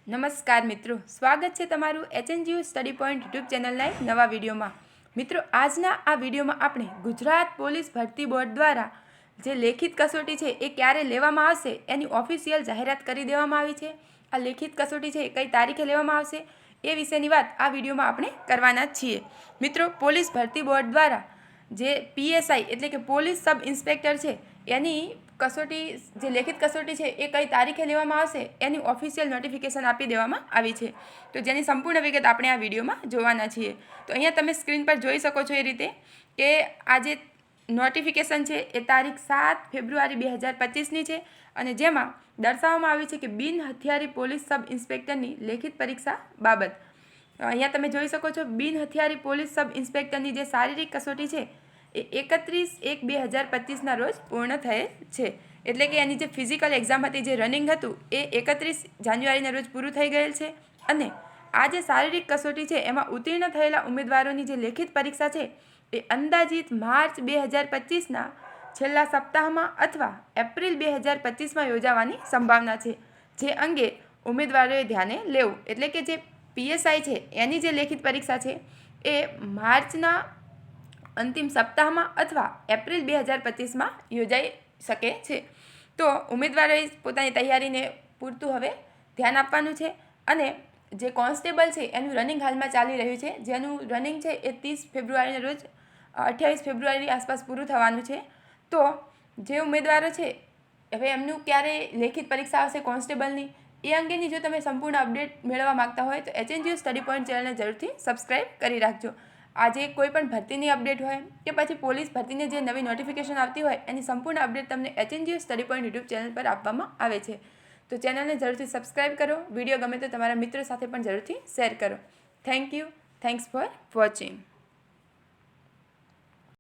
નમસ્કાર મિત્રો, સ્વાગત છે તમારું એચએનજીયુ સ્ટડી પોઈન્ટ યુટ્યુબ ચેનલના એક નવા વિડીયોમાં। મિત્રો, આજના આ વિડીયોમાં આપણે ગુજરાત પોલીસ ભરતી બોર્ડ દ્વારા જે લેખિત કસોટી છે એ ક્યારે લેવામાં આવશે એની ઓફિશિયલ જાહેરાત કરી દેવામાં આવી છે। આ લેખિત કસોટી છે એ કઈ તારીખે લેવામાં આવશે એ વિશેની વાત આ વિડીયોમાં આપણે કરવાના છીએ। મિત્રો, પોલીસ ભરતી બોર્ડ દ્વારા જે પીએસઆઈ એટલે કે પોલીસ સબ ઇન્સ્પેક્ટર છે એની કસોટી જે લેખિત કસોટી છે એ કઈ તારીખે લેવામાં આવશે એની ઓફિશિયલ નોટિફિકેશન આપી દેવામાં આવી છે। તો જેની સંપૂર્ણ વિગત આપણે આ વિડીયોમાં જોવાના છીએ। તો અહીંયા તમે સ્ક્રીન પર જોઈ શકો છો એ રીતે કે આ જે નોટિફિકેશન છે એ તારીખ 7 ફેબ્રુઆરી 2025ની છે અને જેમાં દર્શાવવામાં આવી છે કે બિન હથિયારી પોલીસ સબ ઇન્સ્પેક્ટરની લેખિત પરીક્ષા બાબત। અહીંયા તમે જોઈ શકો છો બિન હથિયારી પોલીસ સબ ઇન્સ્પેક્ટરની જે શારીરિક કસોટી છે એ 31/1/2025ના રોજ પૂર્ણ થયેલ છે। એટલે કે એની જે ફિઝિકલ એક્ઝામ હતી, જે રનિંગ હતું, એ 31 જાન્યુઆરીના રોજ પૂરું થઈ ગયેલ છે અને આ જે શારીરિક કસોટી છે એમાં ઉત્તીર્ણ થયેલા ઉમેદવારોની જે લેખિત પરીક્ષા છે એ અંદાજિત માર્ચ 2025ના છેલ્લા સપ્તાહમાં અથવા એપ્રિલ 2025માં યોજાવાની સંભાવના છે, જે અંગે ઉમેદવારોએ ધ્યાને લેવું। એટલે કે જે પીએસઆઈ છે એની જે લેખિત પરીક્ષા છે એ માર્ચના અંતિમ સપ્તાહમાં અથવા એપ્રિલ 2025માં યોજાઈ શકે છે। તો ઉમેદવારોએ પોતાની તૈયારીને પૂરતું હવે ધ્યાન આપવાનું છે અને જે કોન્સ્ટેબલ છે એનું રનિંગ હાલમાં ચાલી રહ્યું છે, જેનું રનિંગ છે એ 30 ફેબ્રુઆરીના રોજ 28 ફેબ્રુઆરી આસપાસ પૂરું થવાનું છે। તો જે ઉમેદવારો છે હવે એમનું ક્યારે લેખિત પરીક્ષા આવશે કોન્સ્ટેબલની એ અંગેની જો તમે સંપૂર્ણ અપડેટ મેળવવા માગતા હોય તો એચએનજીયુ સ્ટડી પોઈન્ટ ચેનલને જરૂરથી સબસ્ક્રાઈબ કરી રાખજો। આજે કોઈ પણ ભરતીની અપડેટ હોય કે પછી પોલીસ ભરતીની જે નવી નોટિફિકેશન આવતી હોય એની સંપૂર્ણ અપડેટ તમને HNGU study point YouTube channel પર આપવામાં આવે છે। તો ચેનલને જરૂરથી સબસ્ક્રાઈબ કરો, વિડીયો ગમે તો તમારા મિત્રો સાથે પણ જરૂરથી શેર કરો। Thank you, thanks for watching.